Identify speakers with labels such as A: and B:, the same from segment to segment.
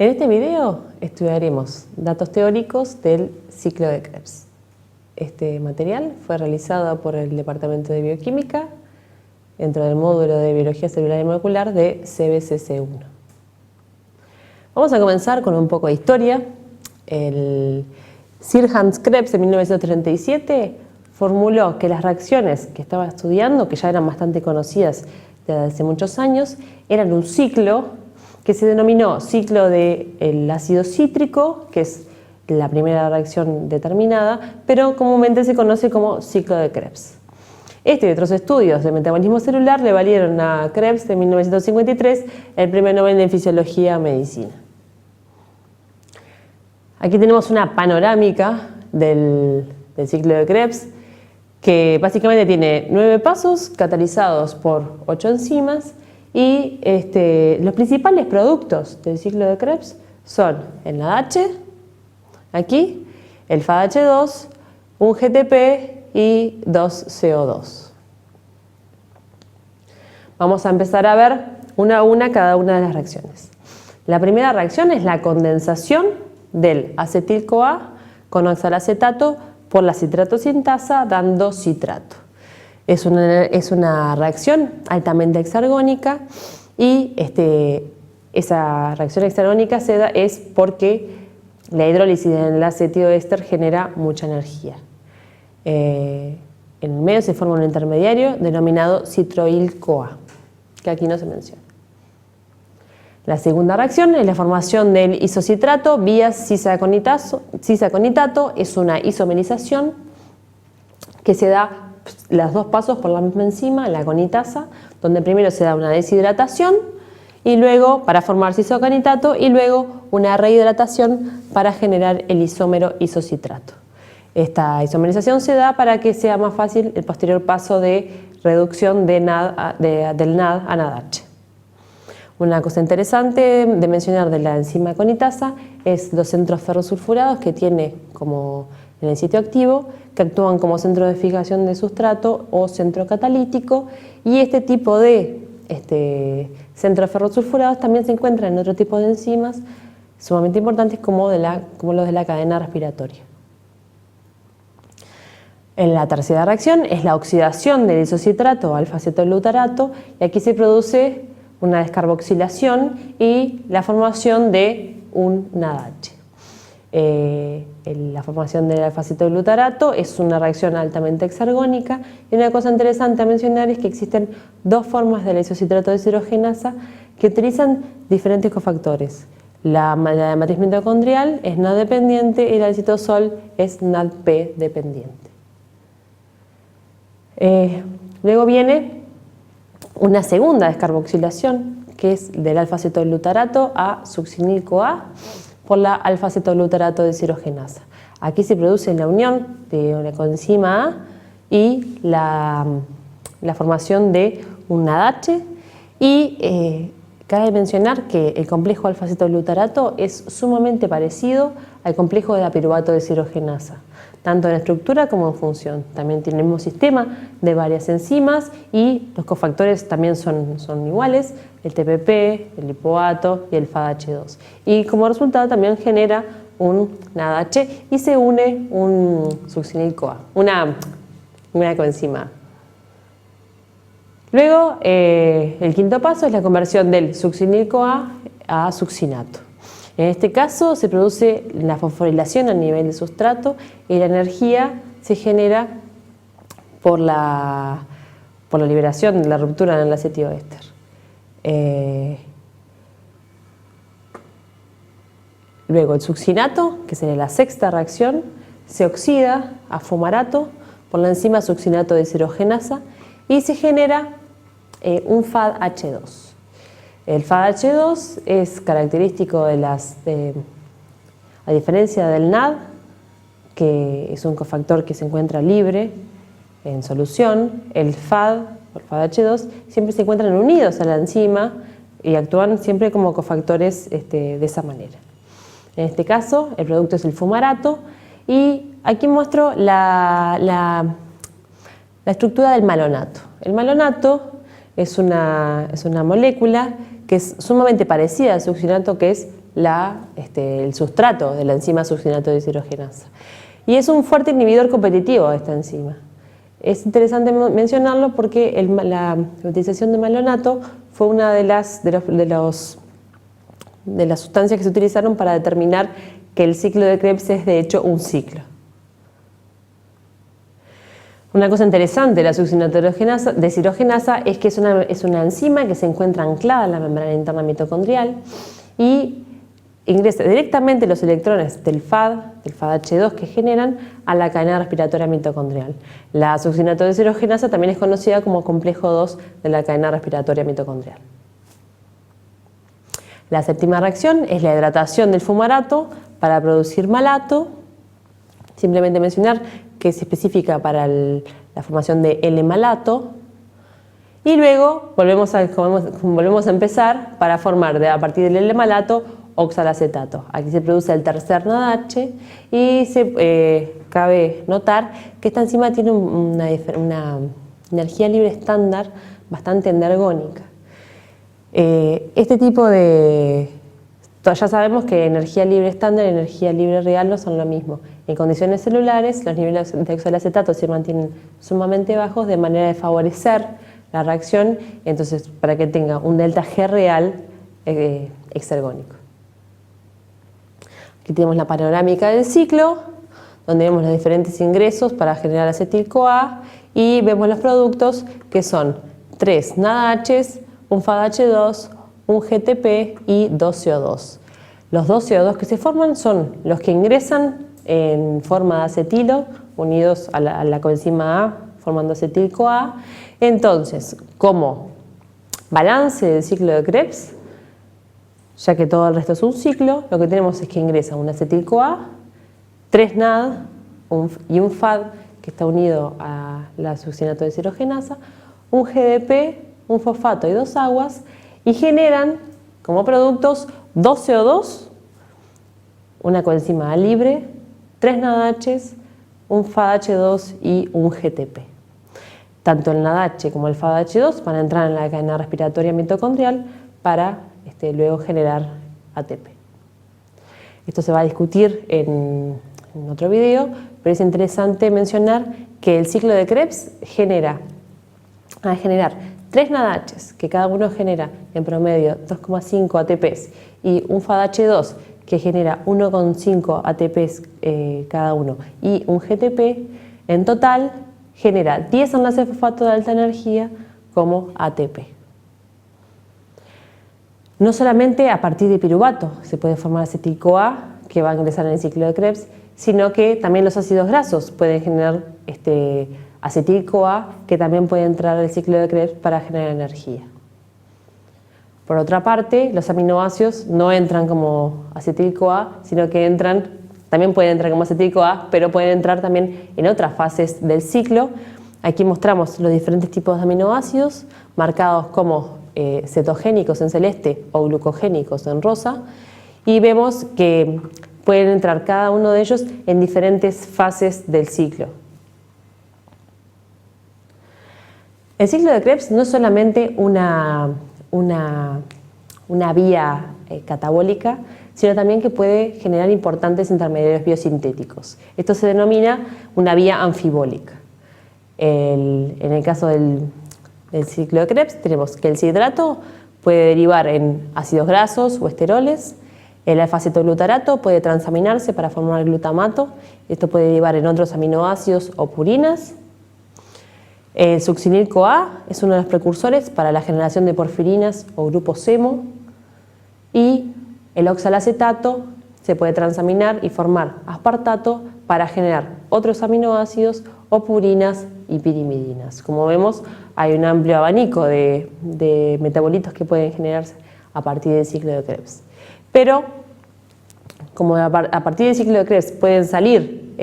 A: En este video estudiaremos datos teóricos del ciclo de Krebs. Este material fue realizado por el Departamento de Bioquímica dentro del módulo de Biología Celular y Molecular de CBCC1. Vamos a comenzar con un poco de historia. El Sir Hans Krebs en 1937 formuló que las reacciones que estaba estudiando, que ya eran bastante conocidas desde hace muchos años, eran un ciclo que se denominó ciclo del ácido cítrico, que es la primera reacción determinada, pero comúnmente se conoce como ciclo de Krebs. Este y otros estudios de metabolismo celular le valieron a Krebs en 1953 el Premio Nobel de Fisiología o Medicina. Aquí tenemos una panorámica del ciclo de Krebs, que básicamente tiene 9 pasos catalizados por 8 enzimas y los principales productos del ciclo de Krebs son el NADH, aquí, el FADH2, un GTP y 2CO2. Vamos a empezar a ver una a una cada una de las reacciones. La primera reacción es la condensación del acetil-CoA con oxalacetato por la citrato sintasa dando citrato. Es una reacción altamente hexargónica y esa reacción hexargónica se da es porque la hidrólisis del acetioéster genera mucha energía. En el medio se forma un intermediario denominado citroil-CoA, que aquí no se menciona. La segunda reacción es la formación del isocitrato vía cisaconitato. Es una isomerización que se da los dos pasos por la misma enzima, la conitasa, donde primero se da una deshidratación y luego para formar cisaconitato y luego una rehidratación para generar el isómero isocitrato. Esta isomerización se da para que sea más fácil el posterior paso de reducción del NAD a NADH. Una cosa interesante de mencionar de la enzima conitasa es los centros ferrosulfurados que tiene como en el sitio activo, que actúan como centro de fijación de sustrato o centro catalítico, y este tipo de centros ferrosulfurados también se encuentran en otro tipo de enzimas sumamente importantes como los de la cadena respiratoria. En la tercera reacción es la oxidación del isocitrato alfa-acetoglutarato, y aquí se produce una descarboxilación y la formación de un NADH. La formación del alfa-acetoglutarato es una reacción altamente hexargónica, y una cosa interesante a mencionar es que existen dos formas de la isocitrato deshidrogenasa que utilizan diferentes cofactores. La matriz mitocondrial es NAD dependiente y la del citosol es NADP dependiente. Luego viene una segunda descarboxilación, que es del alfa-acetoglutarato a succinil-CoA por la alfa-acetoglutarato deshidrogenasa. Aquí se produce la unión de una coenzima A y la formación de un NADH, y cabe mencionar que el complejo alfa-acetoglutarato es sumamente parecido al complejo de la piruvato deshidrogenasa, tanto en estructura como en función. También tiene el mismo sistema de varias enzimas y los cofactores también son iguales, el TPP, el lipoato y el FADH2. Y como resultado también genera un NADH y se une un succinil-CoA, una coenzima. Luego, el quinto paso es la conversión del succinil-CoA a succinato. En este caso se produce la fosforilación a nivel de sustrato y la energía se genera por la liberación de la ruptura en el acetioéster. Luego el succinato, que sería la sexta reacción, se oxida a fumarato por la enzima succinato deshidrogenasa y se genera un FADH2. El FADH2 es característico a diferencia del NAD, que es un cofactor que se encuentra libre en solución. El FADH2 siempre se encuentran unidos a la enzima y actúan siempre como cofactores de esa manera. En este caso, el producto es el fumarato, y aquí muestro la estructura del malonato. El malonato es una molécula que es sumamente parecida al succinato, que es el sustrato de la enzima succinato deshidrogenasa. Y es un fuerte inhibidor competitivo de esta enzima. Es interesante mencionarlo porque la utilización de malonato fue una de las sustancias que se utilizaron para determinar que el ciclo de Krebs es de hecho un ciclo. Una cosa interesante de la succinato deshidrogenasa es que es una enzima que se encuentra anclada en la membrana interna mitocondrial y ingresa directamente los electrones del FADH2 que generan a la cadena respiratoria mitocondrial. La succinato deshidrogenasa también es conocida como complejo 2 de la cadena respiratoria mitocondrial. La séptima reacción es la hidratación del fumarato para producir malato. Simplemente mencionar que es específica para la formación de L-malato. Y luego volvemos a empezar para formar a partir del L-malato oxalacetato. Aquí se produce el tercer NADH y cabe notar que esta enzima tiene una energía libre estándar bastante energónica. Ya sabemos que energía libre estándar y energía libre real no son lo mismo. En condiciones celulares, los niveles de oxalacetato se mantienen sumamente bajos de manera de favorecer la reacción, entonces para que tenga un delta G real exergónico. Aquí tenemos la panorámica del ciclo, donde vemos los diferentes ingresos para generar acetil-CoA y vemos los productos que son 3 NADHs, un FADH2, un GTP y 2 CO2. Los 2 CO2 que se forman son los que ingresan en forma de acetilo unidos a la coenzima A formando acetil-CoA. Entonces, como balance del ciclo de Krebs, ya que todo el resto es un ciclo, lo que tenemos es que ingresa un acetil-CoA, 3 NAD y un FAD que está unido a la succinato deshidrogenasa, un GDP, un fosfato y 2 aguas, y generan como productos 2 CO2, una coenzima A libre, 3 NADHs, un FADH2 y un GTP. Tanto el NADH como el FADH2 van a entrar en la cadena respiratoria mitocondrial para luego generar ATP. Esto se va a discutir en otro video, pero es interesante mencionar que el ciclo de Krebs va a generar 3 NADHs, que cada uno genera en promedio 2,5 ATPs, y un FADH2, que genera 1,5 ATPs cada uno, y un GTP, en total genera 10 enlaces de fosfato de alta energía como ATP. No solamente a partir de piruvato se puede formar acetil-CoA, que va a ingresar en el ciclo de Krebs, sino que también los ácidos grasos pueden generar acetil-CoA, que también puede entrar al ciclo de Krebs para generar energía. Por otra parte, los aminoácidos no entran como acetil-CoA, sino que también pueden entrar como acetil-CoA, pero pueden entrar también en otras fases del ciclo. Aquí mostramos los diferentes tipos de aminoácidos, marcados como cetogénicos en celeste o glucogénicos en rosa, y vemos que pueden entrar cada uno de ellos en diferentes fases del ciclo. El ciclo de Krebs no es solamente una vía catabólica, sino también que puede generar importantes intermediarios biosintéticos. Esto se denomina una vía anfibólica. En el caso del ciclo de Krebs tenemos que el citrato puede derivar en ácidos grasos o esteroles. El alfa-cetoglutarato puede transaminarse para formar glutamato. Esto puede derivar en otros aminoácidos o purinas. El succinil-CoA es uno de los precursores para la generación de porfirinas o grupos hemo. Y el oxalacetato se puede transaminar y formar aspartato para generar otros aminoácidos o purinas y pirimidinas. Como vemos, hay un amplio abanico de metabolitos que pueden generarse a partir del ciclo de Krebs. Pero, como a partir del ciclo de Krebs pueden salir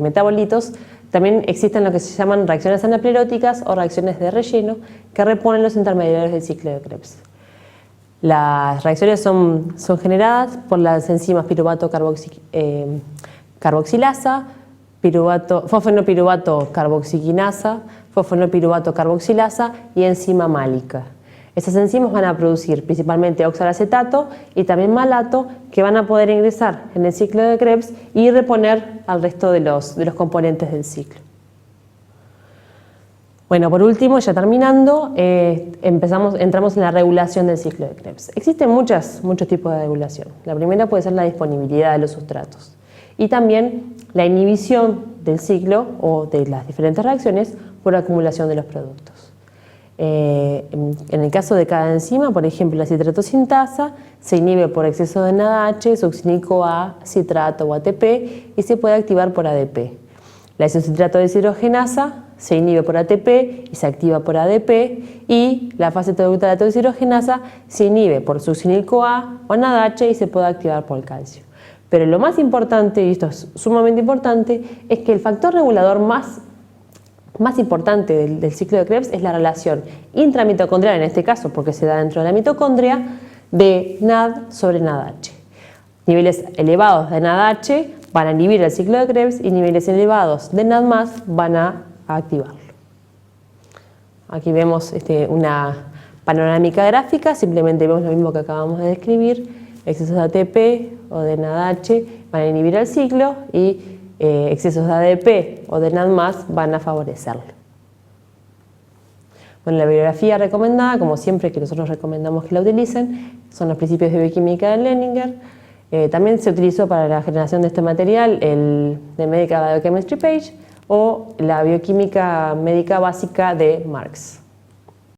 A: metabolitos, también existen lo que se llaman reacciones anapleróticas o reacciones de relleno que reponen los intermediarios del ciclo de Krebs. Las reacciones son generadas por las enzimas piruvato carboxilasa, fosfenopiruvato carboxiquinasa, fosfenopiruvato carboxilasa y enzima málica. Esas enzimas van a producir principalmente oxalacetato y también malato, que van a poder ingresar en el ciclo de Krebs y reponer al resto de los componentes del ciclo. Bueno, por último, ya terminando, entramos en la regulación del ciclo de Krebs. Existen muchos tipos de regulación. La primera puede ser la disponibilidad de los sustratos y también la inhibición del ciclo o de las diferentes reacciones por acumulación de los productos. En el caso de cada enzima, por ejemplo, la citratosintasa se inhibe por exceso de NADH, succinil-CoA, citrato o ATP y se puede activar por ADP. La isocitrato deshidrogenasa se inhibe por ATP y se activa por ADP, y la alfa-cetoglutarato deshidrogenasa se inhibe por succinil-CoA o NADH y se puede activar por calcio. Pero lo más importante, y esto es sumamente importante, es que el factor regulador más importante del ciclo de Krebs es la relación intramitocondrial, en este caso porque se da dentro de la mitocondria, de NAD sobre NADH. Niveles elevados de NADH van a inhibir el ciclo de Krebs y niveles elevados de NAD+ van a activarlo. Aquí vemos una panorámica gráfica, simplemente vemos lo mismo que acabamos de describir. Excesos de ATP o de NADH van a inhibir el ciclo y excesos de ADP o de NAD+ van a favorecerlo. Bueno, la bibliografía recomendada, como siempre que nosotros recomendamos que la utilicen, son los principios de bioquímica de Leninger. También se utilizó para la generación de este material el The Medical Biochemistry Page o la bioquímica médica básica de Marx.